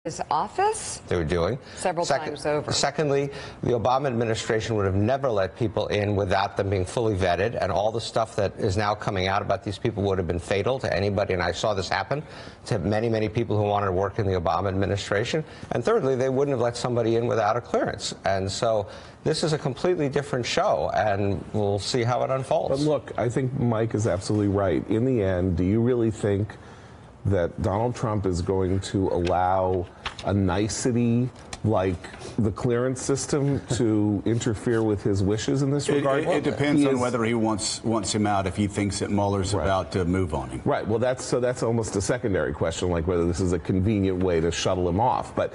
his office? They were doing. Several times over. Secondly, the Obama administration would have never let people in without them being fully vetted, and all the stuff that is now coming out about these people would have been fatal to anybody, and I saw this happen to many, many people who wanted to work in the Obama administration. And thirdly, they wouldn't have let somebody in without a clearance. And so this is a completely different show, and we'll see how it unfolds. But look, I think Mike is absolutely right. In the end, do you really think that Donald Trump is going to allow a nicety like the clearance system to interfere with his wishes in this regard? It depends on whether he wants him out, if he thinks that Mueller's about to move on him. Right. Well, that's almost a secondary question, like whether this is a convenient way to shuttle him off. But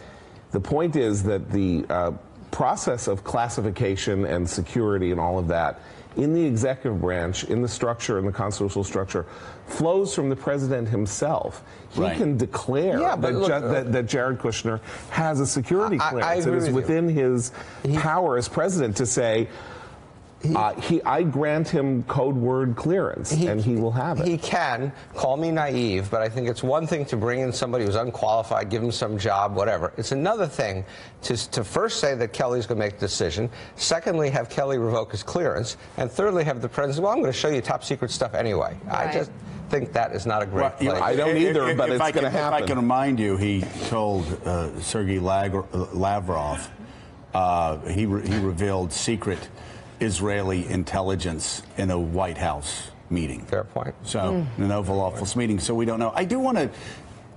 the point is that the process of classification and security and all of that in the executive branch, in the structure, in the constitutional structure, flows from the president himself. He can declare that Jared Kushner has a security clearance. It is within his power as president to say, I grant him code word clearance, and he will have it. He can. Call me naive, but I think it's one thing to bring in somebody who's unqualified, give him some job, whatever. It's another thing to first say that Kelly's going to make the decision, secondly, have Kelly revoke his clearance, and thirdly, have the president, well, I'm going to show you top secret stuff anyway. Right. I just think that is not a great place. I don't either, but it's going to happen. If I can remind you, he told Sergei Lavrov, he revealed secret Israeli intelligence in a White House meeting. Fair point. So, in an Oval Office meeting, so we don't know. I do want to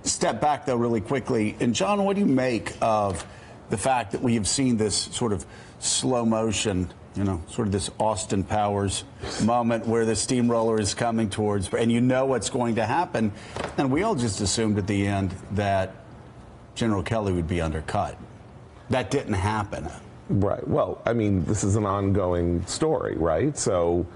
step back, though, really quickly. And, John, what do you make of the fact that we have seen this sort of slow motion, you know, sort of this Austin Powers moment where the steamroller is coming towards, and you know what's going to happen. And we all just assumed at the end that General Kelly would be undercut. That didn't happen. Right. Well, I mean, this is an ongoing story, right? So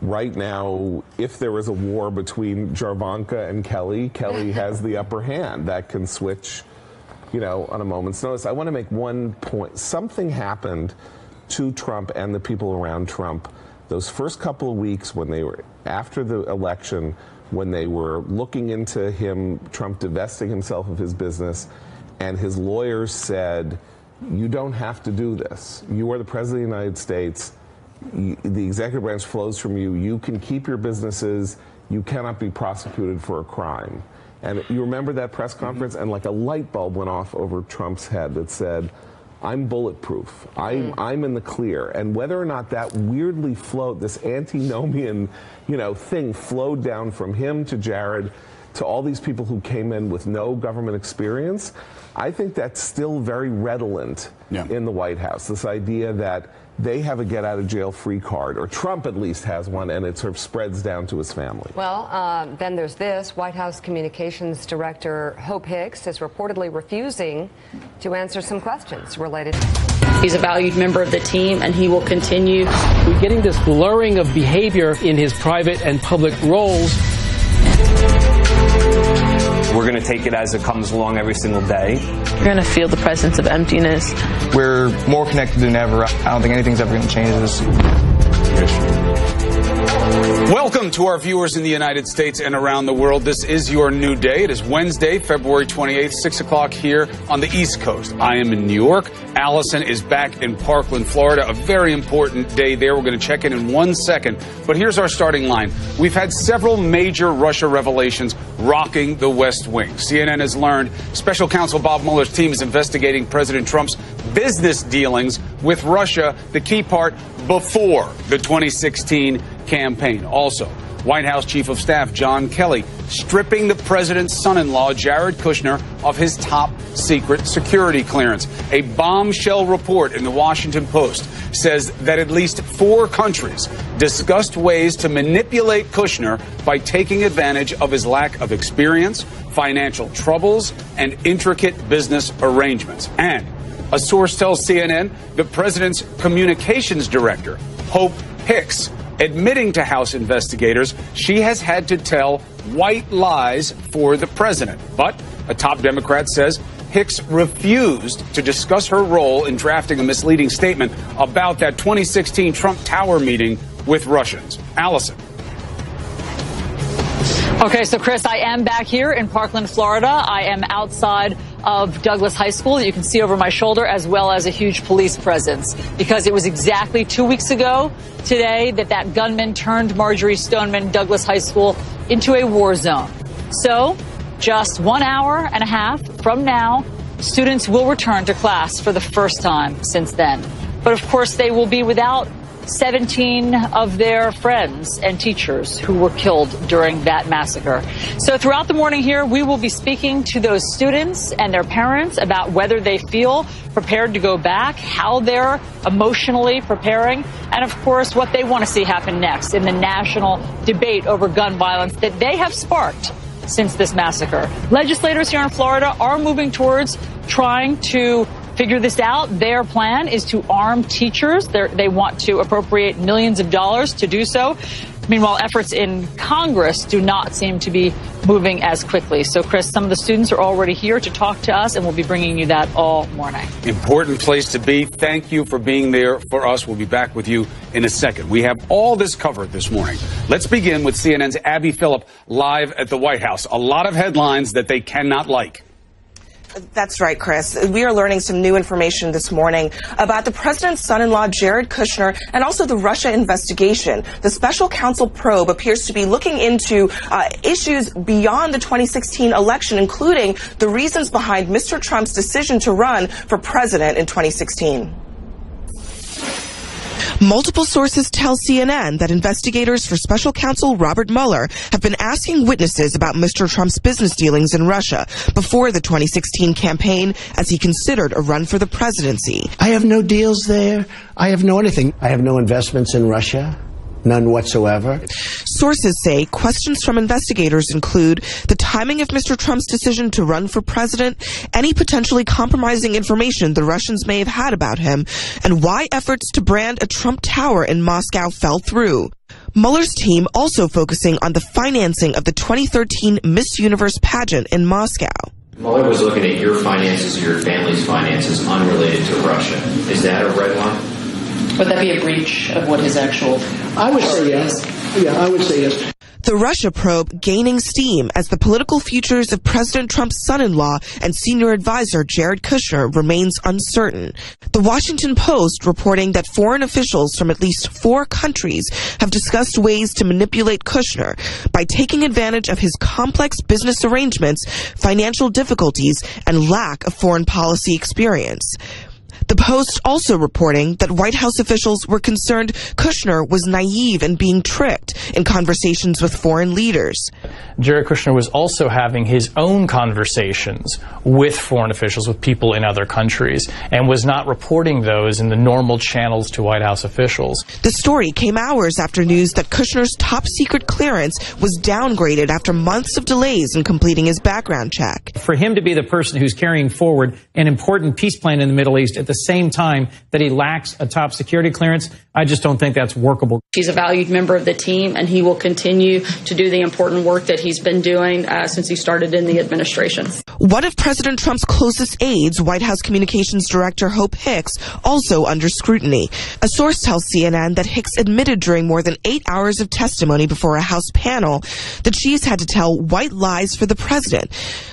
right now, if there is a war between Jarvanka and Kelly, Kelly has the upper hand. That can switch, you know, on a moment's notice. I want to make one point. Something happened to Trump and the people around Trump those first couple of weeks when they were, after the election, when they were looking into Trump divesting himself of his business, and his lawyers said, you don't have to do this. You are the President of the United States. The executive branch flows from you. You can keep your businesses. You cannot be prosecuted for a crime. And you remember that press conference, and like a light bulb went off over Trump's head that said, I'm bulletproof. I'm in the clear. And whether or not that weirdly flowed, this antinomian, you know, thing flowed down from him to Jared to all these people who came in with no government experience, I think that's still very redolent in the White House. This idea that they have a get-out-of-jail-free card, or Trump at least has one, and it sort of spreads down to his family. Well, then there's this. White House Communications Director Hope Hicks is reportedly refusing to answer some questions related. He's a valued member of the team, and he will continue. We're getting this blurring of behavior in his private and public roles. We're going to take it as it comes along every single day. You're going to feel the presence of emptiness. We're more connected than ever. I don't think anything's ever going to change this. Welcome to our viewers in the United States and around the world. This is your new day. It is Wednesday, February 28th, 6 o'clock here on the East Coast. I am in New York. Allison is back in Parkland, Florida. A very important day there. We're going to check in 1 second. But here's our starting line. We've had several major Russia revelations rocking the West Wing. CNN has learned Special Counsel Bob Mueller's team is investigating President Trump's business dealings with Russia, the key part before the 2016 campaign. Also, White House Chief of Staff John Kelly stripping the president's son-in-law, Jared Kushner, of his top secret security clearance. A bombshell report in the Washington Post says that at least 4 countries discussed ways to manipulate Kushner by taking advantage of his lack of experience, financial troubles, and intricate business arrangements. And a source tells CNN the president's communications director, Hope Hicks, admitting to House investigators she has had to tell white lies for the president. But a top Democrat says Hicks refused to discuss her role in drafting a misleading statement about that 2016 Trump Tower meeting with Russians. Allison. Okay, so Chris, I am back here in Parkland, Florida. I am outside of Douglas High School that you can see over my shoulder, as well as a huge police presence, because it was exactly 2 weeks ago today that gunman turned Marjorie Stoneman Douglas High School into a war zone. So just 1 hour and a half from now, students will return to class for the first time since then. But of course, they will be without 17 of their friends and teachers who were killed during that massacre. So throughout the morning here, we will be speaking to those students and their parents about whether they feel prepared to go back, how they're emotionally preparing, and of course, what they want to see happen next in the national debate over gun violence that they have sparked since this massacre. Legislators here in Florida are moving towards trying to figure this out. Their plan is to arm teachers. They want to appropriate millions of dollars to do so. Meanwhile, efforts in Congress do not seem to be moving as quickly. So, Chris, some of the students are already here to talk to us, and we'll be bringing you that all morning. Important place to be. Thank you for being there for us. We'll be back with you in a second. We have all this covered this morning. Let's begin with CNN's Abby Phillip live at the White House. A lot of headlines that they cannot like. That's right, Chris. We are learning some new information this morning about the president's son-in-law, Jared Kushner, and also the Russia investigation. The special counsel probe appears to be looking into issues beyond the 2016 election, including the reasons behind Mr. Trump's decision to run for president in 2016. Multiple sources tell CNN that investigators for special counsel Robert Mueller have been asking witnesses about Mr. Trump's business dealings in Russia before the 2016 campaign as he considered a run for the presidency. I have no deals there. I have no anything. I have no investments in Russia. None whatsoever. Sources say questions from investigators include the timing of Mr. Trump's decision to run for president, any potentially compromising information the Russians may have had about him, and why efforts to brand a Trump Tower in Moscow fell through. Mueller's team also focusing on the financing of the 2013 Miss Universe pageant in Moscow. Mueller was looking at your finances, your family's finances, unrelated to Russia. Is that a red line? Would that be a breach of what his actual... I would say yes. Yeah, I would say yes. The Russia probe gaining steam as the political futures of President Trump's son-in-law and senior advisor Jared Kushner remains uncertain. The Washington Post reporting that foreign officials from at least 4 countries have discussed ways to manipulate Kushner by taking advantage of his complex business arrangements, financial difficulties, and lack of foreign policy experience. The Post also reporting that White House officials were concerned Kushner was naive and being tricked in conversations with foreign leaders. Jared Kushner was also having his own conversations with foreign officials, with people in other countries, and was not reporting those in the normal channels to White House officials. The story came hours after news that Kushner's top-secret clearance was downgraded after months of delays in completing his background check. For him to be the person who's carrying forward an important peace plan in the Middle East at the same time that he lacks a top security clearance, I just don't think that's workable. He's a valued member of the team, and he will continue to do the important work that he's been doing since he started in the administration. One of President Trump's closest aides, White House Communications Director Hope Hicks, also under scrutiny. A source tells CNN that Hicks admitted during more than 8 hours of testimony before a House panel that she's had to tell white lies for the president,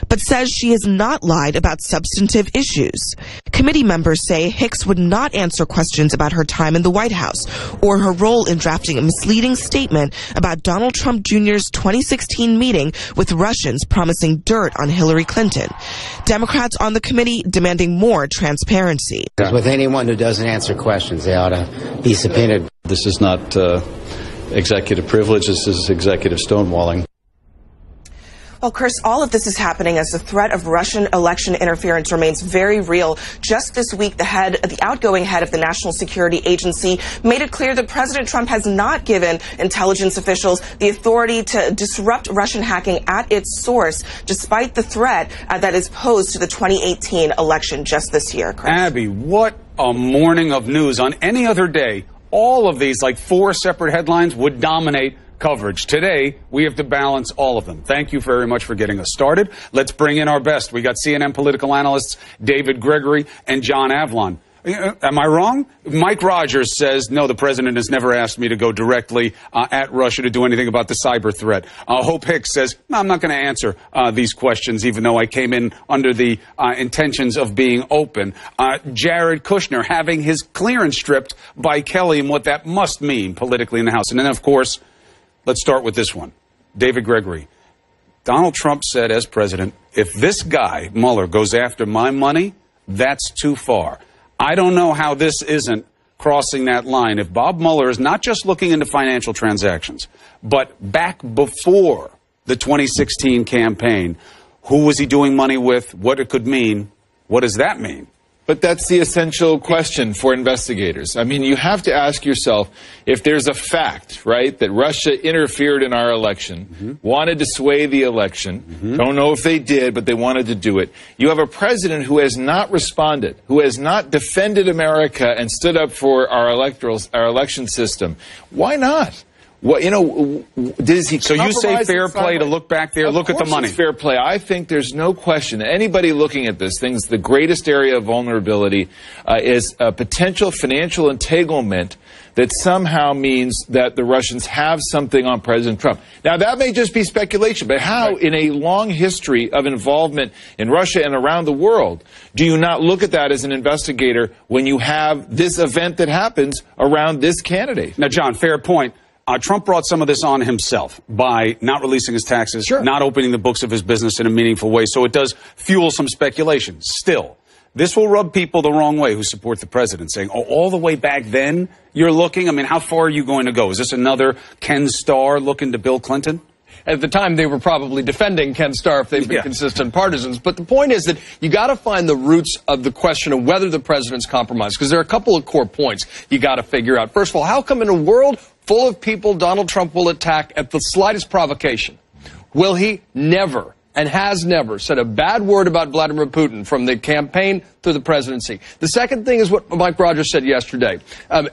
but says she has not lied about substantive issues. Committee members say Hicks would not answer questions about her time in the White House or her role in drafting a misleading statement about Donald Trump Jr.'s 2016 meeting with Russians promising dirt on Hillary Clinton. Democrats on the committee demanding more transparency. With anyone who doesn't answer questions, they ought to be subpoenaed. This is not executive privilege. This is executive stonewalling. Well, Chris, all of this is happening as the threat of Russian election interference remains very real. Just this week, the outgoing head of the National Security Agency made it clear that President Trump has not given intelligence officials the authority to disrupt Russian hacking at its source, despite the threat that is posed to the 2018 election just this year. Chris. Abby, what a morning of news. On any other day, all of these, like 4 separate headlines, would dominate coverage. Today, we have to balance all of them. Thank you very much for getting us started. Let's bring in our best. We got CNN political analysts David Gregory and John Avlon. Am I wrong? Mike Rogers says, no, the president has never asked me to go directly at Russia to do anything about the cyber threat. Hope Hicks says, no, I'm not going to answer these questions, even though I came in under the intentions of being open. Jared Kushner having his clearance stripped by Kelly and what that must mean politically in the House. And then, of course, let's start with this one. David Gregory. Donald Trump said as president, if this guy, Mueller, goes after my money, that's too far. I don't know how this isn't crossing that line. If Bob Mueller is not just looking into financial transactions, but back before the 2016 campaign, who was he doing money with, what it could mean, what does that mean? But that's the essential question for investigators. I mean, you have to ask yourself, if there's a fact, right, that Russia interfered in our election, wanted to sway the election, don't know if they did, but they wanted to do it. You have a president who has not responded, who has not defended America and stood up for our election system. Why not? Well, you know, does he? So you say fair play to look back there, look at the money. It's fair play. I think there's no question that anybody looking at this thinks the greatest area of vulnerability is a potential financial entanglement that somehow means that the Russians have something on President Trump. Now, that may just be speculation, but how, in a long history of involvement in Russia and around the world, do you not look at that as an investigator when you have this event that happens around this candidate? Now, John, fair point. Trump brought some of this on himself by not releasing his taxes, not opening the books of his business in a meaningful way. So it does fuel some speculation. Still, this will rub people the wrong way who support the president, saying, oh, all the way back then you're looking? I mean, how far are you going to go? Is this another Ken Starr looking to Bill Clinton? At the time, they were probably defending Ken Starr if they've been consistent partisans. But the point is that you got to find the roots of the question of whether the president's compromised, because there are a couple of core points you got to figure out. First of all, how come in a world full of people Donald Trump will attack at the slightest provocation, will he never and has never said a bad word about Vladimir Putin from the campaign through the presidency? The second thing is what Mike Rogers said yesterday,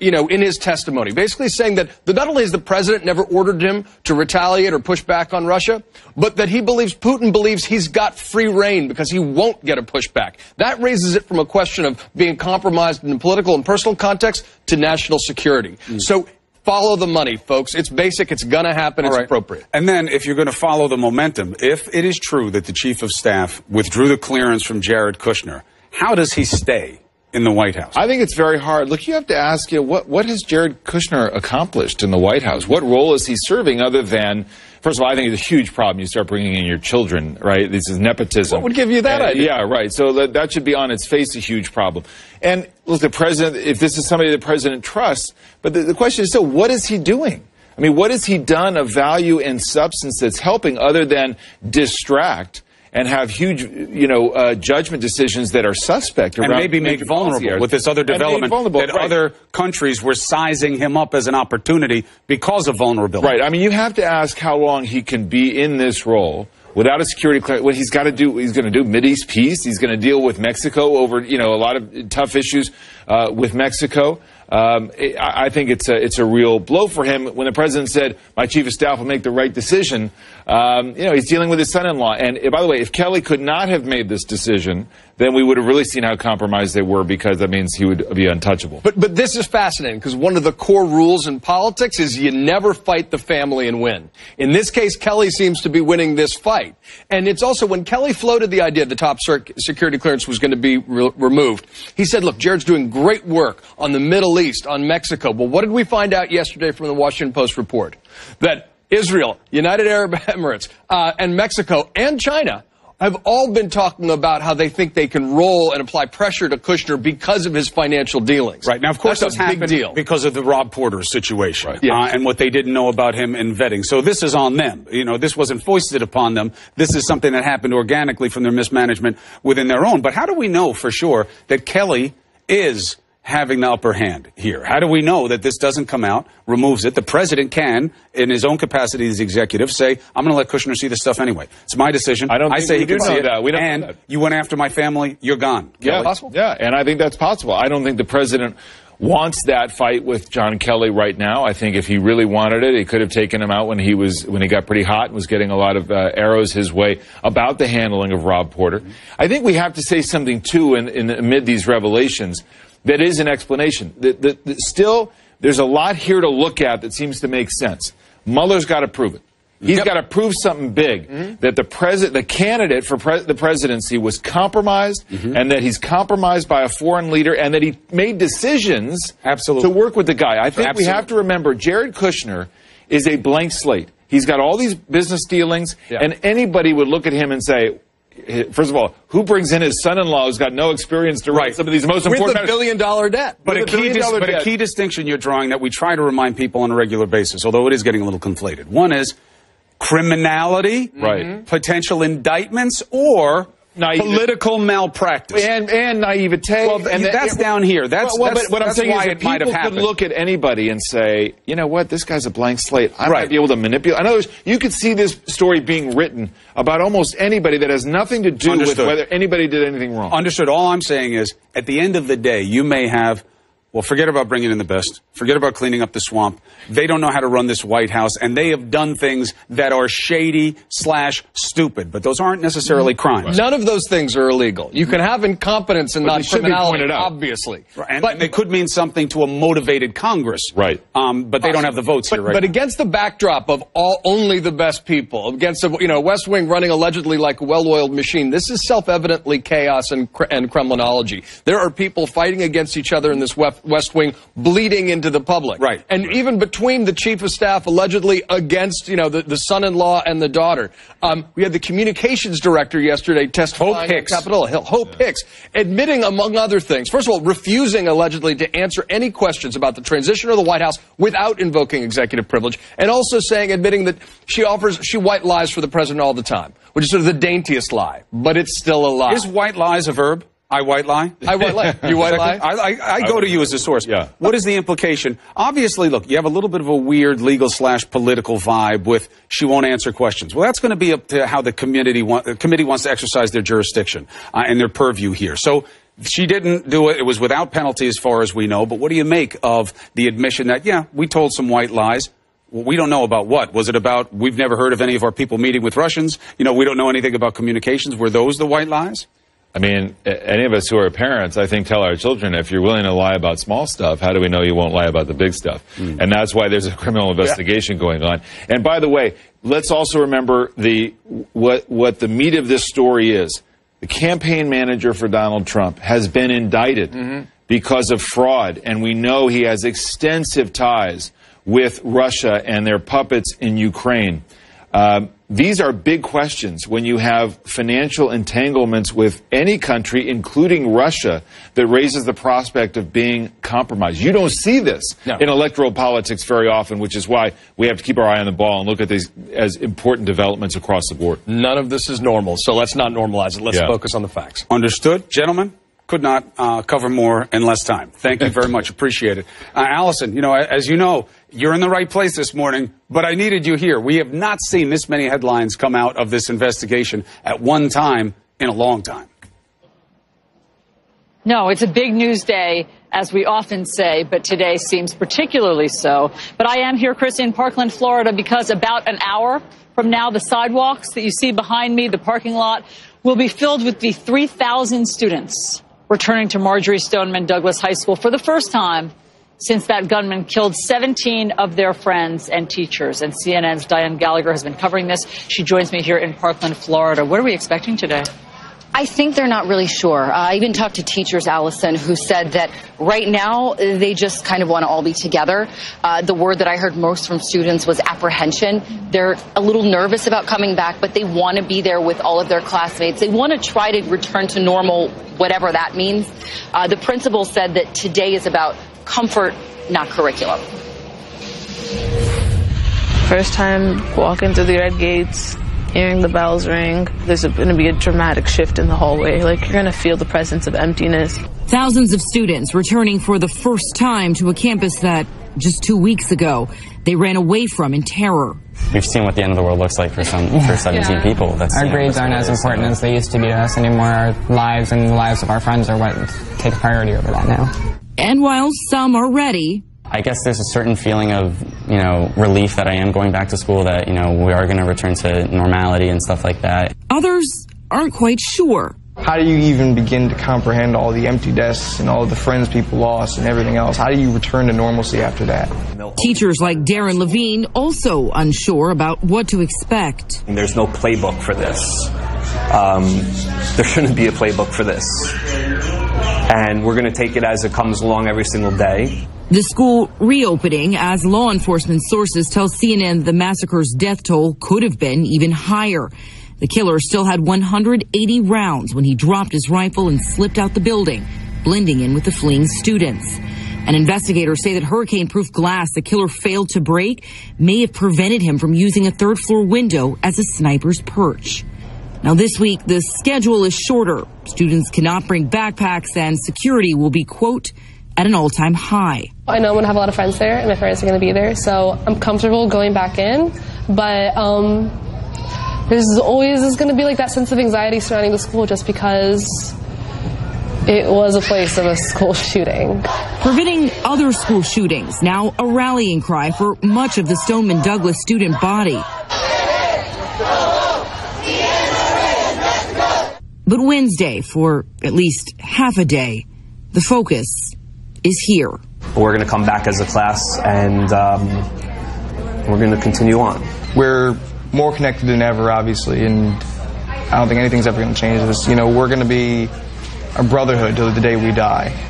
in his testimony, basically saying that not only has the president never ordered him to retaliate or push back on Russia, but that Putin believes he's got free rein because he won't get a pushback. That raises it from a question of being compromised in the political and personal context to national security. So follow the money, folks. It's basic. It's going to happen. It's appropriate. And then if you're going to follow the momentum, if it is true that the chief of staff withdrew the clearance from Jared Kushner, how does he stay in the White House? I think it's very hard. Look, you have to ask, what has Jared Kushner accomplished in the White House? What role is he serving other than, first of all, I think it's a huge problem. You start bringing in your children, right? This is nepotism. What would give you that idea? Yeah, right. So that should be on its face a huge problem. And look, the president, if this is somebody the president trusts, but the question is, so what is he doing? I mean, what has he done of value and substance that's helping other than distract and have huge, judgment decisions that are suspect around, and maybe make vulnerable with this other development that other countries were sizing him up as an opportunity because of vulnerability. Right. I mean, you have to ask how long he can be in this role without a security clearance. What he's got to do, he's going to do Mideast peace. He's going to deal with Mexico over, a lot of tough issues with Mexico. I think it's a real blow for him. When the president said, my chief of staff will make the right decision, he's dealing with his son-in-law. And by the way, if Kelly could not have made this decision, then we would have really seen how compromised they were, because that means he would be untouchable. But this is fascinating, because one of the core rules in politics is you never fight the family and win. In this case, Kelly seems to be winning this fight. And it's also, when Kelly floated the idea the top security clearance was going to be removed, he said, look, Jared's doing great work on the Middle East, on Mexico. Well, what did we find out yesterday from the Washington Post report? That Israel, United Arab Emirates, and Mexico and China have all been talking about how they think they can roll and apply pressure to Kushner because of his financial dealings. Right. Now, of course, that's a big deal because of the Rob Porter situation and what they didn't know about him in vetting. So this is on them. This wasn't foisted upon them. This is something that happened organically from their mismanagement within their own. But how do we know for sure that Kelly is having the upper hand here? How do we know that this doesn't come out, removes it? The president can, in his own capacity as executive, say, I'm going to let Kushner see this stuff anyway. It's my decision. I say he can see it. We don't and know that. You went after my family, you're gone. Yeah, possible? Yeah, and I think that's possible. I don't think the president wants that fight with John Kelly right now. I think if he really wanted it, he could have taken him out when he got pretty hot and was getting a lot of arrows his way about the handling of Rob Porter. I think we have to say something, too, amid these revelations that is an explanation. Still, there's a lot here to look at that seems to make sense. Mueller's got to prove it. He's got to prove something big, that the candidate for the presidency was compromised, and that he's compromised by a foreign leader, and that he made decisions to work with the guy. I think we have to remember Jared Kushner is a blank slate. He's got all these business dealings, and anybody would look at him and say, first of all, who brings in his son-in-law who's got no experience to write some of these most important matters? With $1 billion debt. But a key distinction you're drawing that we try to remind people on a regular basis, although it is getting a little conflated. One is criminality, potential indictments, or political malpractice and naivete. Well, and that's down here. That's what I'm saying why is that it might have people happened. could look at anybody and say, you know what, this guy's a blank slate. I might be able to manipulate. In other words, you could see this story being written about almost anybody that has nothing to do with whether anybody did anything wrong. Understood. All I'm saying is, at the end of the day, you may have. Well, forget about bringing in the best. Forget about cleaning up the swamp. They don't know how to run this White House, and they have done things that are shady/stupid. But those aren't necessarily crimes. None of those things are illegal. You can have incompetence and not criminality, obviously. But they could mean something to a motivated Congress. Right. But they don't have the votes here right But now. against the backdrop of only the best people, against West Wing running allegedly like a well-oiled machine, this is self-evidently chaos and Kremlinology. There are people fighting against each other in this West Wing, bleeding into the public. Right. And even between the chief of staff allegedly against, the son-in-law and the daughter. We had the communications director yesterday testifying on Capitol Hill, Hope Hicks, admitting, among other things, first of all, refusing allegedly to answer any questions about the transition of the White House without invoking executive privilege, and also admitting that she white lies for the president all the time, which is sort of the daintiest lie, but it's still a lie. Is white lies a verb? I white lie? I white lie. You white lie? I go to you as a source. Yeah. What is the implication? Obviously, look, you have a little bit of a weird legal/political vibe with she won't answer questions. Well, that's going to be up to how the committee wants to exercise their jurisdiction and their purview here. So she didn't do it. It was without penalty as far as we know. But what do you make of the admission that, we told some white lies? Well, we don't know about what. Was it about we've never heard of any of our people meeting with Russians? We don't know anything about communications. Were those the white lies? I mean, any of us who are parents, I think, tell our children, if you're willing to lie about small stuff, how do we know you won't lie about the big stuff? And that's why there's a criminal investigation going on. And by the way, let's also remember what the meat of this story is. The campaign manager for Donald Trump has been indicted because of fraud, and we know he has extensive ties with Russia and their puppets in Ukraine. These are big questions when you have financial entanglements with any country, including Russia, that raises the prospect of being compromised. You don't see this in electoral politics very often, which is why we have to keep our eye on the ball and look at these as important developments across the board. None of this is normal, so let's not normalize it. Let's focus on the facts. Understood. Gentlemen, could not cover more in less time. Thank you very much. Appreciate it. Allison, as you know, you're in the right place this morning, but I needed you here. We have not seen this many headlines come out of this investigation at one time in a long time. No, it's a big news day, as we often say, but today seems particularly so. But I am here, Chris, in Parkland, Florida, because about an hour from now, the sidewalks that you see behind me, the parking lot, will be filled with the 3,000 students returning to Marjorie Stoneman Douglas High School for the first time since that gunman killed 17 of their friends and teachers. And CNN's Diane Gallagher has been covering this. She joins me here in Parkland, Florida. What are we expecting today? I think they're not really sure. I even talked to teachers, Allison, who said that right now they just kind of want to all be together. The word that I heard most from students was apprehension. They're a little nervous about coming back, but they want to be there with all of their classmates. They want to try to return to normal, whatever that means. The principal said that today is about comfort, not curriculum. First time walking through the red gates, hearing the bells ring, there's going to be a dramatic shift in the hallway. You're going to feel the presence of emptiness. Thousands of students returning for the first time to a campus that just 2 weeks ago they ran away from in terror. We've seen what the end of the world looks like for 17 people. Our grades aren't as important as they used to be to us anymore. Our lives and the lives of our friends are what take priority over that now. And while some are ready, I guess there's a certain feeling of, relief that I am going back to school, that, we are going to return to normality and stuff like that. Others aren't quite sure. How do you even begin to comprehend all the empty desks and all of the friends people lost and everything else? How do you return to normalcy after that? Teachers like Darren Levine also unsure about what to expect. There's no playbook for this. There shouldn't be a playbook for this. And we're going to take it as it comes along every single day. The school reopening as law enforcement sources tell CNN the massacre's death toll could have been even higher. The killer still had 180 rounds when he dropped his rifle and slipped out the building, blending in with the fleeing students. And investigators say that hurricane-proof glass the killer failed to break may have prevented him from using a third-floor window as a sniper's perch. Now this week, the schedule is shorter. Students cannot bring backpacks and security will be, quote, at an all-time high. I know I'm going to have a lot of friends there and my parents are going to be there, so I'm comfortable going back in, but there's always going to be like that sense of anxiety surrounding the school just because it was a place of a school shooting. Preventing other school shootings, now a rallying cry for much of the Stoneman Douglas student body. But Wednesday, for at least half a day, the focus is here. We're going to come back as a class, and we're going to continue on. We're more connected than ever, obviously, and I don't think anything's ever going to change this. We're going to be a brotherhood till the day we die.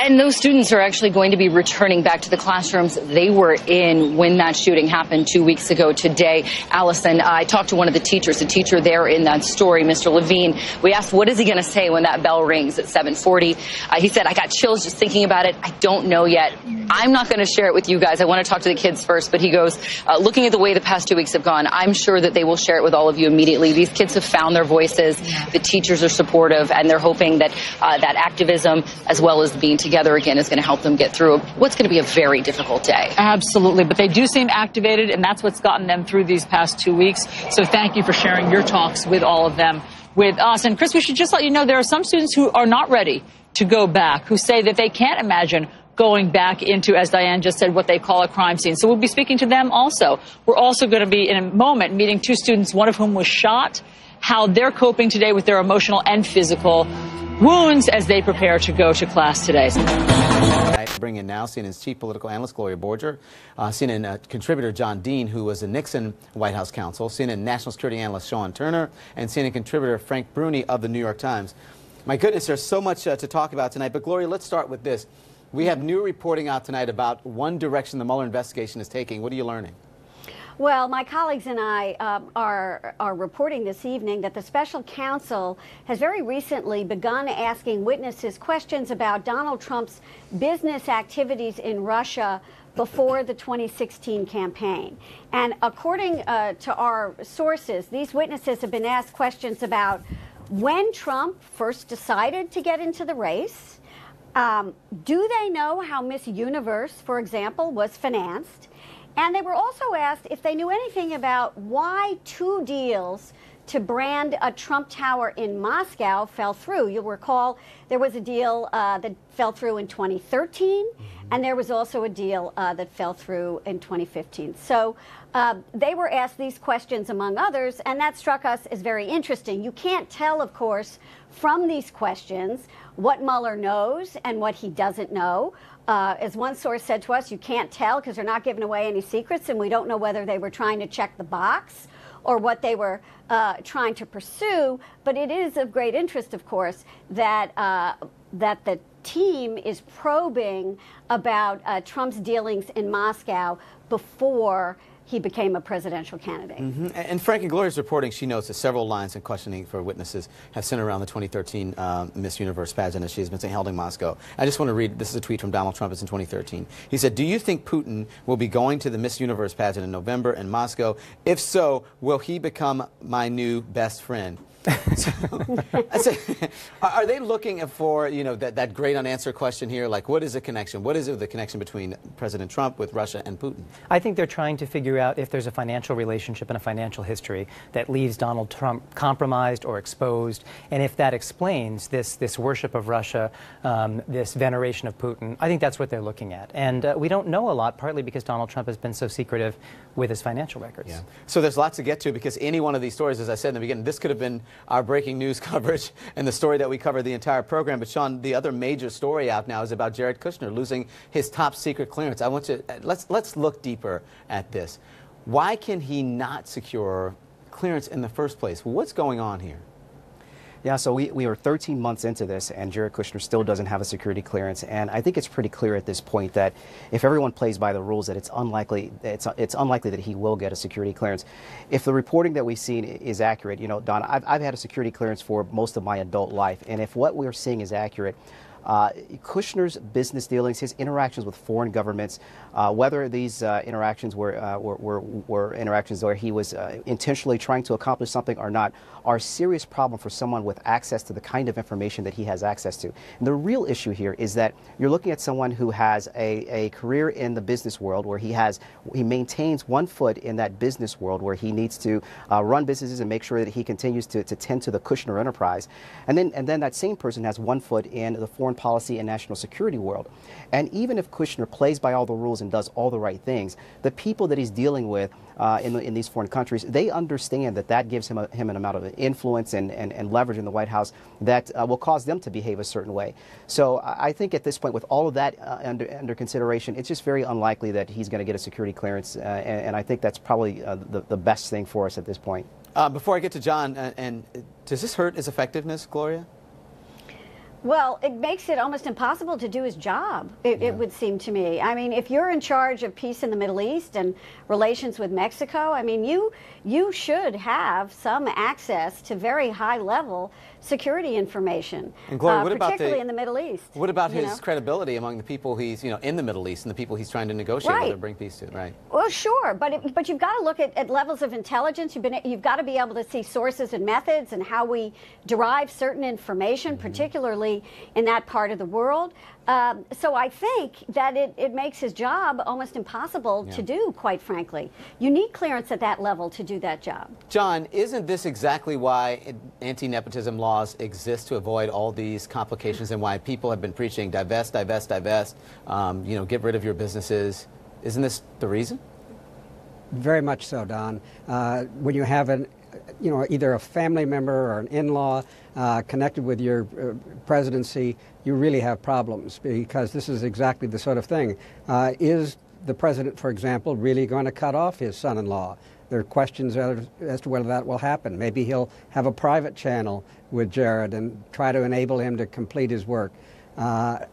And those students are actually going to be returning back to the classrooms they were in when that shooting happened 2 weeks ago today. Allison, I talked to one of the teachers, the teacher there in that story, Mr. Levine. We asked, what is he going to say when that bell rings at 7:40? He said, I got chills just thinking about it. I don't know yet. I'm not going to share it with you guys. I want to talk to the kids first. But he goes, looking at the way the past 2 weeks have gone, I'm sure that they will share it with all of you immediately. These kids have found their voices. The teachers are supportive, and they're hoping that that activism, as well as being together again, is going to help them get through what's going to be a very difficult day. Absolutely, but they do seem activated, and that's what's gotten them through these past 2 weeks. So thank you for sharing your talks with all of them with us. And Chris, we should just let you know there are some students who are not ready to go back, who say that they can't imagine going back into, as Diane just said, what they call a crime scene. So we'll be speaking to them also. We're also going to be, in a moment, meeting two students, one of whom was shot, how they're coping today with their emotional and physical wounds as they prepare to go to class today. Bring in now CNN's chief political analyst, Gloria Borger, CNN contributor John Dean, who was a Nixon White House counsel, CNN national security analyst Sean Turner, and CNN contributor Frank Bruni of the New York Times. My goodness, there's so much to talk about tonight, but Gloria, let's start with this. We have new reporting out tonight about one direction the Mueller investigation is taking. What are you learning? Well, my colleagues and I are reporting this evening that the special counsel has very recently begun asking witnesses questions about Donald Trump's business activities in Russia before the 2016 campaign. And according to our sources, these witnesses have been asked questions about when Trump first decided to get into the race. Do they know how Miss Universe, for example, was financed? And they were also asked if they knew anything about why two deals to brand a Trump Tower in Moscow fell through. You'll recall there was a deal that fell through in 2013, and there was also a deal that fell through in 2015. So they were asked these questions, among others, and that struck us as very interesting. You can't tell, of course, from these questions what Mueller knows and what he doesn't know. As one source said to us, you can't tell because they're not giving away any secrets, and we don't know whether they were trying to check the box or what they were trying to pursue. But it is of great interest, of course, that that the team is probing about Trump's dealings in Moscow before he became a presidential candidate. And Frank and Gloria's reporting, she notes that several lines in questioning for witnesses have centered around the 2013 Miss Universe pageant, as she has been held in Moscow. I just want to read, this is a tweet from Donald Trump, it's in 2013. He said, do you think Putin will be going to the Miss Universe pageant in November in Moscow? If so, will he become my new best friend? Are they looking for, that great unanswered question here? Like, what is the connection? What is the connection between President Trump with Russia and Putin? I think they're trying to figure out if there's a financial relationship and a financial history that leaves Donald Trump compromised or exposed, and if that explains this worship of Russia, this veneration of Putin. I think that's what they're looking at. And we don't know a lot, partly because Donald Trump has been so secretive with his financial records. Yeah. So there's lots to get to, because any one of these stories, as I said in the beginning, this could have been our breaking news coverage and the story that we covered the entire program. But Sean, the other major story out now is about Jared Kushner losing his top secret clearance. I want to let's look deeper at this. Why can he not secure clearance in the first place? What's going on here? Yeah, so we are 13 months into this, and Jared Kushner still doesn't have a security clearance. And I think it's pretty clear at this point that if everyone plays by the rules, that it's unlikely that he will get a security clearance. If the reporting that we've seen is accurate, Don, I've had a security clearance for most of my adult life, and if what we're seeing is accurate, Kushner's business dealings, his interactions with foreign governments, whether these interactions were interactions where he was intentionally trying to accomplish something or not, are a serious problem for someone with access to the kind of information that he has access to. And the real issue here is that you're looking at someone who has a career in the business world where he maintains one foot in that business world where he needs to run businesses and make sure that he continues to tend to the Kushner enterprise. And then that same person has one foot in the foreign policy and national security world. And even if Kushner plays by all the rules and does all the right things, the people that he's dealing with in these foreign countries, they understand that gives him an amount of influence and leverage in the White House that will cause them to behave a certain way. So I think at this point, with all of that under consideration, it's just very unlikely that he's going to get a security clearance, and I think that's probably the best thing for us at this point. Before I get to John, and does this hurt his effectiveness, Gloria? Well, it makes it almost impossible to do his job, it would seem to me. I mean, if you're in charge of peace in the Middle East and relations with Mexico, I mean, you should have some access to very high-level security information, and Gloria, particularly in the Middle East. What about his credibility among the people he's, in the Middle East and the people he's trying to negotiate with or bring peace to, right? Well, sure, but you've got to look at levels of intelligence. You've got to be able to see sources and methods and how we derive certain information, particularly in that part of the world. So I think that it makes his job almost impossible to do, quite frankly. You need clearance at that level to do that job. John, isn't this exactly why anti-nepotism laws exist, to avoid all these complications, and why people have been preaching divest, divest, divest, get rid of your businesses? Isn't this the reason? Very much so, Don. When you have either a family member or an in-law connected with your presidency, you really have problems, because this is exactly the sort of thing. Is the president, for example, really going to cut off his son-in-law? There are questions as to whether that will happen. Maybe he'll have a private channel with Jared and try to enable him to complete his work. I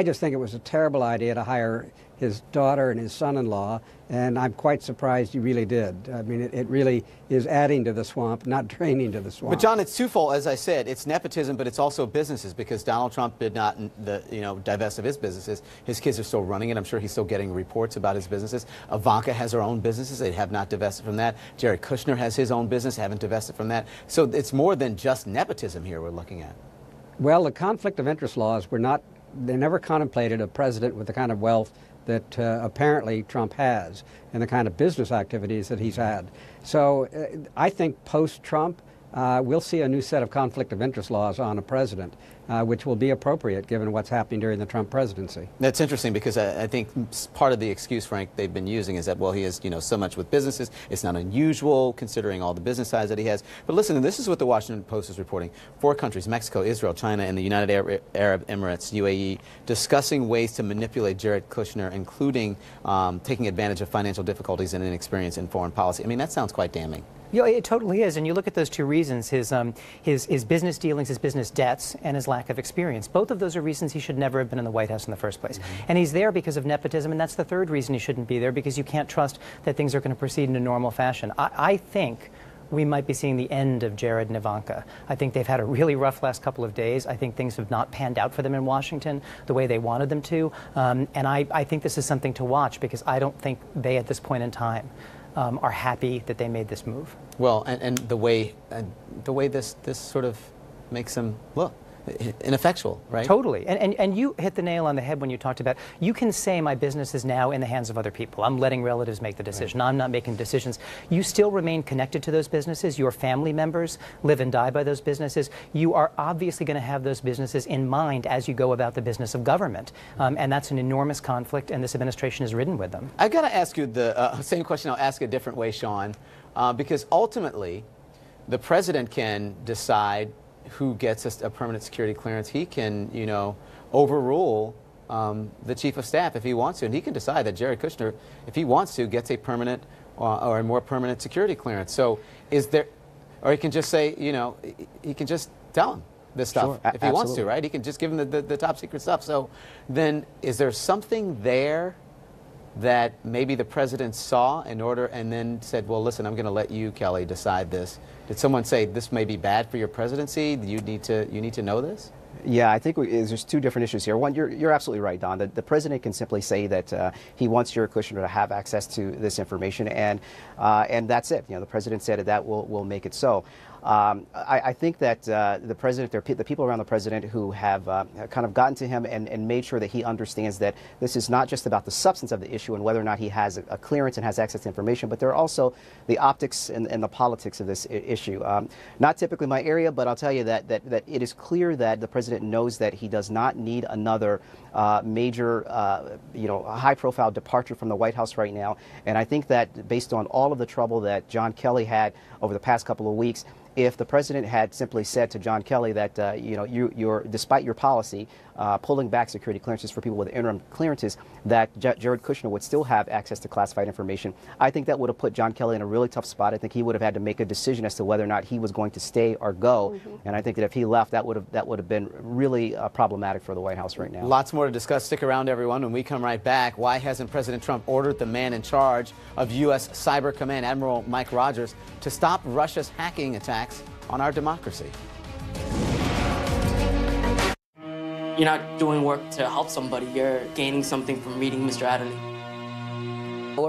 just think it was a terrible idea to hire his daughter and his son-in-law, and I'm quite surprised he really did. I mean, it really is adding to the swamp, not draining to the swamp. But John, it's twofold. As I said, it's nepotism, but it's also businesses, because Donald Trump did not, divest of his businesses. His kids are still running it. I'm sure he's still getting reports about his businesses. Ivanka has her own businesses. They have not divested from that. Jared Kushner has his own business, haven't divested from that. So it's more than just nepotism here we're looking at. Well, the conflict of interest laws they never contemplated a president with the kind of wealth that apparently Trump has and the kind of business activities that he's had. So I think post-Trump, we'll see a new set of conflict of interest laws on a president, which will be appropriate given what's happening during the Trump presidency. That's interesting, because I think part of the excuse, Frank, they've been using is that, well, he has so much with businesses. It's not unusual considering all the business ties that he has. But listen, this is what the Washington Post is reporting. 4 countries, Mexico, Israel, China, and the United Arab Emirates, UAE, discussing ways to manipulate Jared Kushner, including taking advantage of financial difficulties and inexperience in foreign policy. I mean, that sounds quite damning. Yeah, it totally is. And you look at those two reasons, his business dealings, his business debts, and his lack of experience. Both of those are reasons he should never have been in the White House in the first place. And he's there because of nepotism, and that's the third reason he shouldn't be there, because you can't trust that things are going to proceed in a normal fashion. I think we might be seeing the end of Jared and Ivanka. I think they've had a really rough last couple of days. I think things have not panned out for them in Washington the way they wanted them to. And I think this is something to watch, because I don't think they, at this point in time, are happy that they made this move. Well, and the way this sort of makes them look ineffectual, right? Totally. And you hit the nail on the head when you talked about, you can say my business is now in the hands of other people. I'm letting relatives make the decision. Right. I'm not making decisions. You still remain connected to those businesses. Your family members live and die by those businesses. You are obviously going to have those businesses in mind as you go about the business of government. And that's an enormous conflict, and this administration is ridden with them. I've got to ask you the same question. I'll ask a different way, Sean, because ultimately the president can decide who gets a permanent security clearance. He can, you know, overrule the chief of staff if he wants to, and he can decide that Jared Kushner, if he wants to, gets a permanent or a more permanent security clearance. So is there, or he can just say, you know, he can just tell him this stuff if he wants to, right? He can just give him the top secret stuff. So then is there something there that maybe the president saw in order and then said, well, listen, I'm going to let you, Kelly, decide this? Did someone say this may be bad for your presidency? You need to know this? Yeah, I think there's two different issues here. One, you're absolutely right, Don. The president can simply say that he wants Jared Kushner to have access to this information, and that's it. You know, the president said that will make it so. I think that the president, the people around the president who have kind of gotten to him and made sure that he understands that this is not just about the substance of the issue and whether or not he has a clearance and has access to information, but there are also the optics and the politics of this issue. Not typically my area, but I'll tell you that it is clear that the president knows that he does not need another major, high-profile departure from the White House right now. And I think that based on all of the trouble that John Kelly had over the past couple of weeks, if the president had simply said to John Kelly that, you're despite your policy, pulling back security clearances for people with interim clearances, that Jared Kushner would still have access to classified information, I think that would have put John Kelly in a really tough spot. I think he would have had to make a decision as to whether or not he was going to stay or go. And I think that if he left, that would have been really problematic for the White House right now. Lots more to discuss. Stick around, everyone. When we come right back, why hasn't President Trump ordered the man in charge of U.S. Cyber Command, Admiral Mike Rogers, to stop Russia's hacking attacks on our democracy? You're not doing work to help somebody. You're gaining something from reading Mr. Adderley.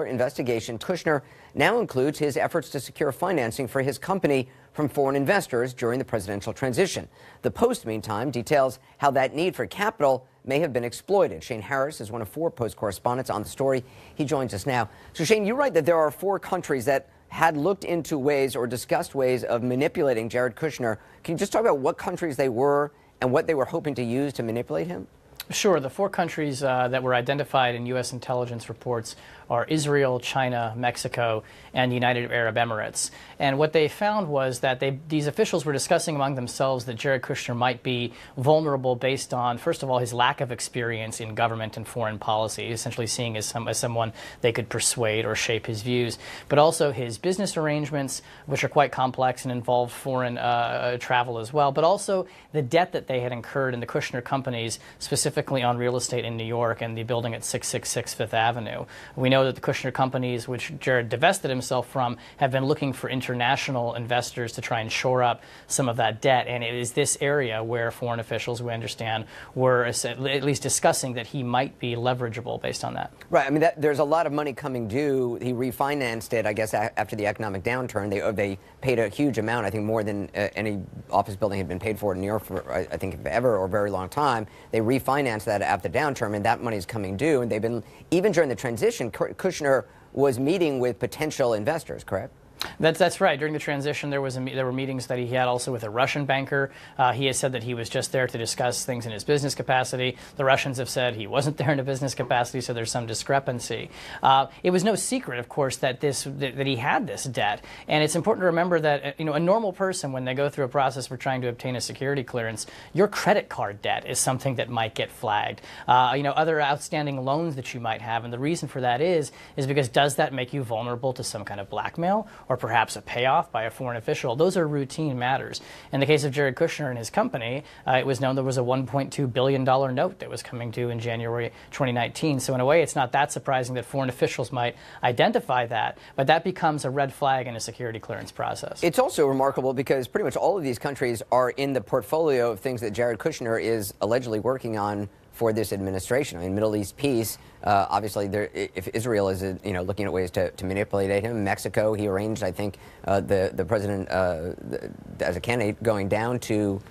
Investigation. Kushner now includes his efforts to secure financing for his company from foreign investors during the presidential transition. The Post, meantime, details how that need for capital may have been exploited. Shane Harris is one of 4 Post correspondents on the story. He joins us now. So, Shane, you write that there are 4 countries that had looked into ways or discussed ways of manipulating Jared Kushner. Can you just talk about what countries they were and what they were hoping to use to manipulate him? Sure. The 4 countries that were identified in U.S. intelligence reports are Israel, China, Mexico, and the United Arab Emirates. And what they found was that these officials were discussing among themselves that Jared Kushner might be vulnerable based on, first of all, his lack of experience in government and foreign policy, essentially seeing as someone they could persuade or shape his views, but also his business arrangements, which are quite complex and involve foreign travel as well, but also the debt that they had incurred in the Kushner companies, specifically on real estate in New York and the building at 666 Fifth Avenue. We know that the Kushner companies, which Jared divested himself from, have been looking for international investors to try and shore up some of that debt. And it is this area where foreign officials, we understand, were at least discussing that he might be leverageable based on that. Right. I mean, there's a lot of money coming due. He refinanced it, I guess, after the economic downturn. They paid a huge amount, I think more than any office building had been paid for in New York for, I think, ever or a very long time. They refinanced that after the downturn, and that money is coming due. And they've been, even during the transition, Kushner was meeting with potential investors, correct? That's right. During the transition, there were meetings that he had also with a Russian banker. He has said that he was just there to discuss things in his business capacity. The Russians have said he wasn't there in a business capacity, so there's some discrepancy. It was no secret, of course, that he had this debt, and it's important to remember that a normal person, when they go through a process for trying to obtain a security clearance, your credit card debt is something that might get flagged. Other outstanding loans that you might have, and the reason for that is because does that make you vulnerable to some kind of blackmail, or perhaps a payoff by a foreign official? Those are routine matters. In the case of Jared Kushner and his company, it was known there was a $1.2 billion note that was coming due in January 2019. So in a way, it's not that surprising that foreign officials might identify that, but that becomes a red flag in a security clearance process. It's also remarkable because pretty much all of these countries are in the portfolio of things that Jared Kushner is allegedly working on for this administration. I mean, Middle East peace, obviously, if Israel is looking at ways to manipulate him, Mexico, he arranged, I think, the president as a candidate going down to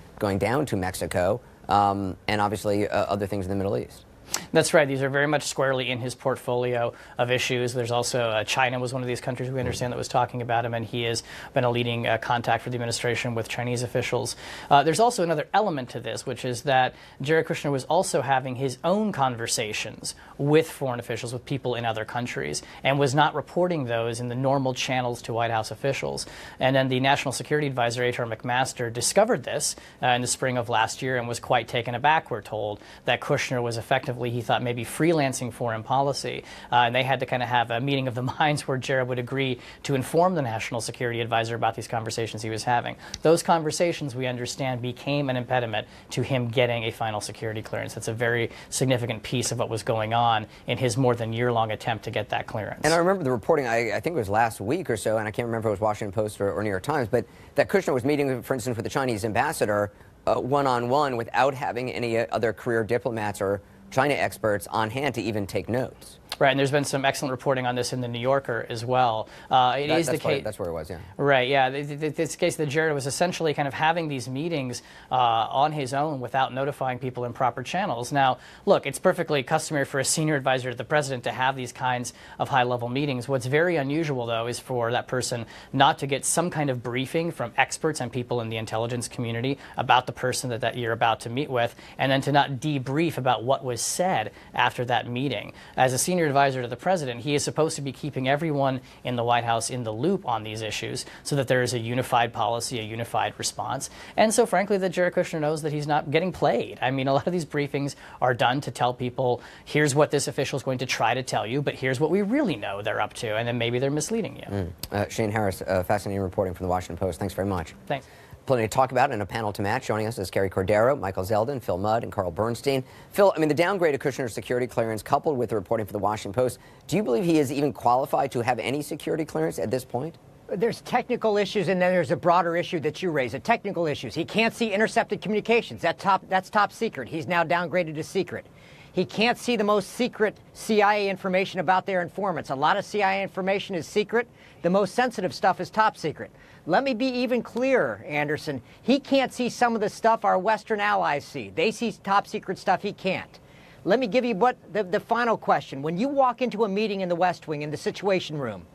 Mexico, and obviously other things in the Middle East. That's right. These are very much squarely in his portfolio of issues. There's also China was one of these countries we understand that was talking about him, and he has been a leading contact for the administration with Chinese officials. There's also another element to this, which is that Jared Kushner was also having his own conversations with foreign officials, with people in other countries, and was not reporting those in the normal channels to White House officials. And then the National Security Advisor, H.R. McMaster, discovered this in the spring of last year and was quite taken aback, we're told, that Kushner was effectively, he thought, maybe freelancing foreign policy. And they had to kind of have a meeting of the minds where Jared would agree to inform the National Security Advisor about these conversations he was having. Those conversations, we understand, became an impediment to him getting a final security clearance. That's a very significant piece of what was going on in his more than year-long attempt to get that clearance. And I remember the reporting, I think it was last week or so, and I can't remember if it was Washington Post or New York Times, but that Kushner was meeting, for instance, with the Chinese ambassador one-on-one without having any other career diplomats or China experts on hand to even take notes. Right, and there's been some excellent reporting on this in the New Yorker as well. That's where it was, yeah. Right, yeah. This case that Jared was essentially kind of having these meetings on his own without notifying people in proper channels. Now, look, it's perfectly customary for a senior advisor to the president to have these kinds of high-level meetings. What's very unusual, though, is for that person not to get some kind of briefing from experts and people in the intelligence community about the person that you're about to meet with, and then to not debrief about what was said after that meeting. As a senior advisor to the president, he is supposed to be keeping everyone in the White House in the loop on these issues so that there is a unified policy, a unified response. And so, frankly, that Jared Kushner knows that he's not getting played. I mean, a lot of these briefings are done to tell people, here's what this official is going to try to tell you, but here's what we really know they're up to, and then maybe they're misleading you. Shane Harris, fascinating reporting from the Washington Post. Thanks very much. Thanks. Plenty to talk about and a panel to match. Joining us is Carrie Cordero, Michael Zeldin, Phil Mudd, and Carl Bernstein. Phil, I mean, the downgrade of Kushner's security clearance coupled with the reporting for the Washington Post, do you believe he is even qualified to have any security clearance at this point? There's technical issues, and then there's a broader issue that you raise, the technical issues. He can't see intercepted communications. That's top secret. He's now downgraded to secret. He can't see the most secret CIA information about their informants. A lot of CIA information is secret. The most sensitive stuff is top secret. Let me be even clearer, Anderson. He can't see some of the stuff our Western allies see. They see top secret stuff he can't. Let me give you the final question. When you walk into a meeting in the West Wing, in the Situation Room,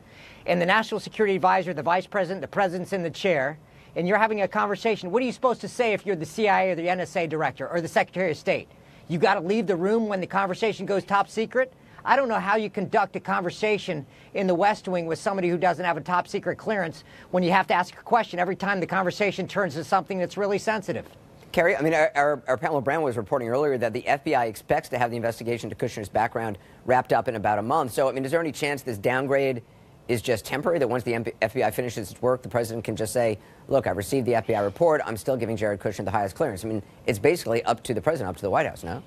and the National Security Advisor, the Vice President, the President's in the chair, and you're having a conversation, what are you supposed to say if you're the CIA or the NSA Director or the Secretary of State? You got to leave the room when the conversation goes top secret? I don't know how you conduct a conversation in the West Wing with somebody who doesn't have a top secret clearance when you have to ask a question every time the conversation turns to something that's really sensitive. Carrie, I mean, our Pamela Brown was reporting earlier that the FBI expects to have the investigation to Kushner's background wrapped up in about a month. So, I mean, is there any chance this downgrade is just temporary, that once the FBI finishes its work, the president can just say, look, I received the FBI report, I'm still giving Jared Kushner the highest clearance? I mean, it's basically up to the president, up to the White House, no?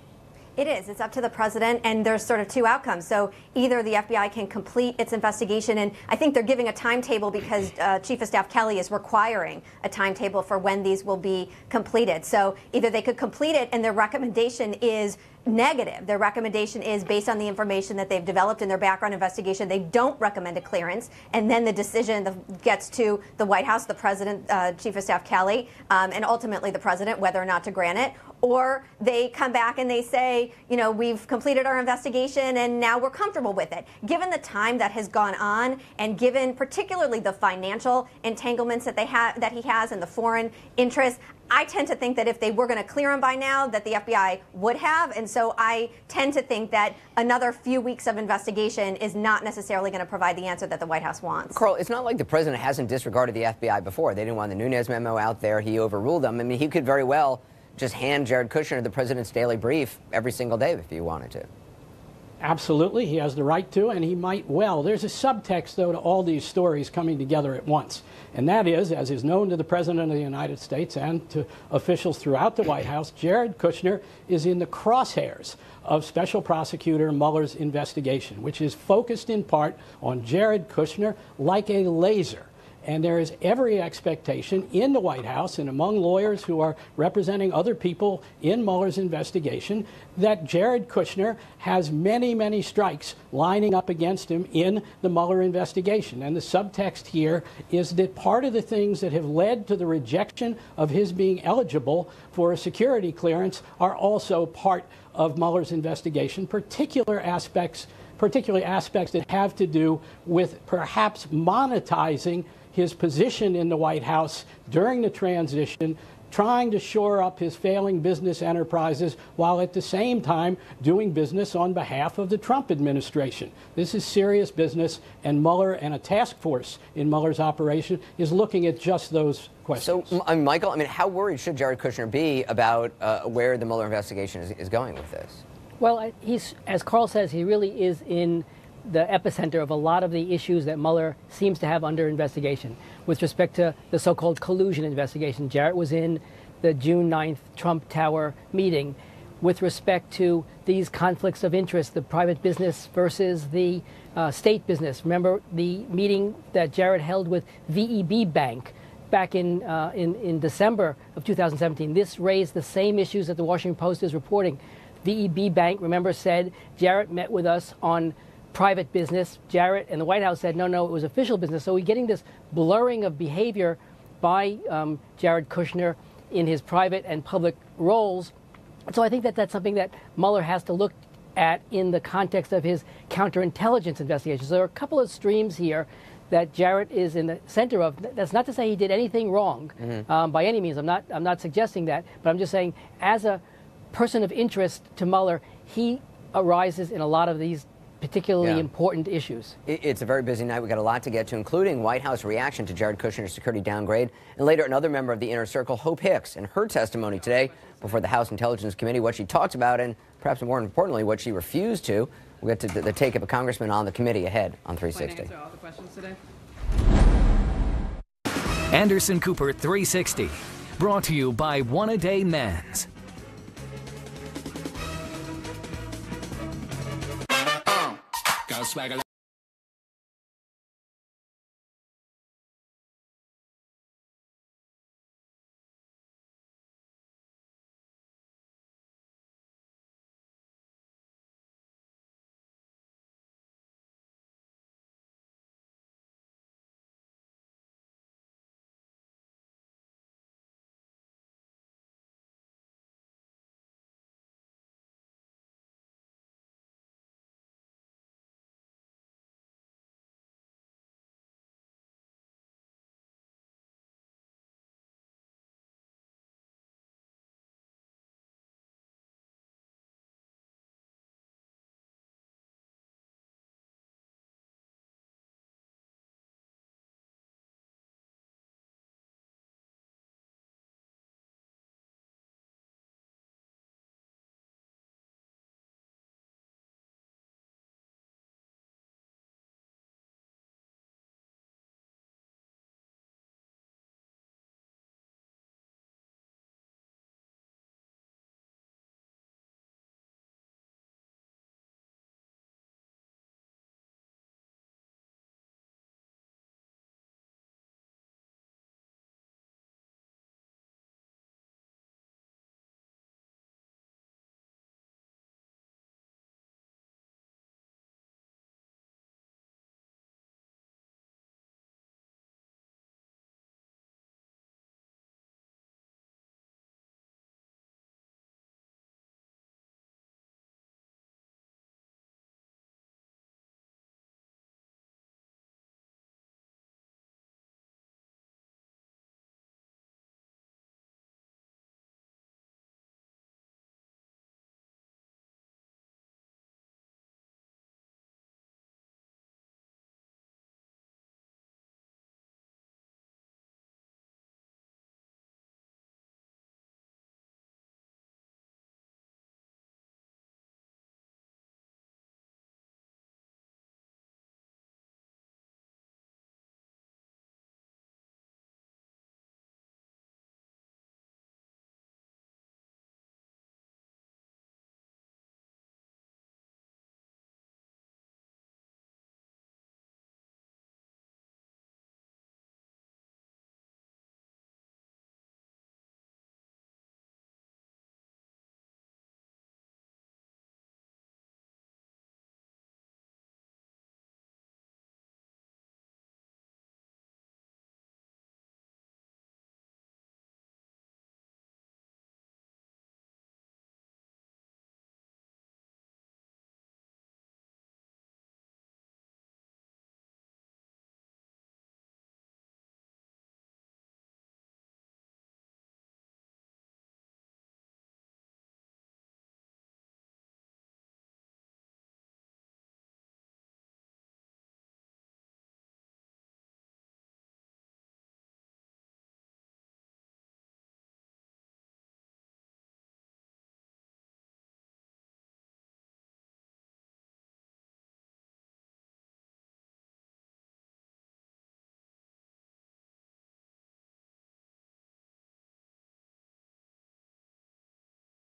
It is. It's up to the president, and there's sort of two outcomes. So either the FBI can complete its investigation, and I think they're giving a timetable because Chief of Staff Kelly is requiring a timetable for when these will be completed. So either they could complete it and their recommendation is negative. Their recommendation is based on the information that they've developed in their background investigation. They don't recommend a clearance, and then the decision gets to the White House, the president, Chief of Staff Kelly, and ultimately the president, whether or not to grant it. Or they come back and they say, you know, we've completed our investigation and now we're comfortable with it. Given the time that has gone on, and given particularly the financial entanglements that he has and the foreign interests, I tend to think that if they were going to clear him by now, that the FBI would have. And so I tend to think that another few weeks of investigation is not necessarily going to provide the answer that the White House wants. Carl, it's not like the president hasn't disregarded the FBI before. They didn't want the Nunes memo out there. He overruled them. I mean, he could very well just hand Jared Kushner the president's daily brief every single day if he wanted to. Absolutely, he has the right to, and he might well. There's a subtext, though, to all these stories coming together at once, and that is, as is known to the President of the United States and to officials throughout the White House, Jared Kushner is in the crosshairs of Special Prosecutor Mueller's investigation, which is focused in part on Jared Kushner like a laser. And there is every expectation in the White House and among lawyers who are representing other people in Mueller's investigation that Jared Kushner has many, many strikes lining up against him in the Mueller investigation. And the subtext here is that part of the things that have led to the rejection of his being eligible for a security clearance are also part of Mueller's investigation, particularly aspects that have to do with perhaps monetizing his position in the White House during the transition, trying to shore up his failing business enterprises while at the same time doing business on behalf of the Trump administration. This is serious business, and Mueller and a task force in Mueller's operation is looking at just those questions. So, Michael, how worried should Jared Kushner be about where the Mueller investigation is going with this? Well, he's, as Carl says, he really is in the epicenter of a lot of the issues that Mueller seems to have under investigation. With respect to the so-called collusion investigation, Jared was in the June 9th Trump Tower meeting. With respect to these conflicts of interest, the private business versus the state business. Remember the meeting that Jared held with VEB Bank back in December of 2017. This raised the same issues that the Washington Post is reporting. VEB Bank, remember, said Jared met with us on private business. Jared and the White House said, no, it was official business. So we're getting this blurring of behavior by Jared Kushner in his private and public roles. So I think that that's something that Mueller has to look at in the context of his counterintelligence investigations. So there are a couple of streams here that Jared is in the center of. That's not to say he did anything wrong by any means. I'm not suggesting that, but I'm just saying as a person of interest to Mueller, he arises in a lot of these particularly important issues. It's a very busy night. We've got a lot to get to, including White House reaction to Jared Kushner's security downgrade, and later another member of the inner circle, Hope Hicks, and her testimony today before the House Intelligence Committee, what she talked about, and perhaps more importantly, what she refused to. We'll get to the take of a congressman on the committee ahead on 360. All the questions today. Anderson Cooper 360, brought to you by One A Day Men's. Swagger.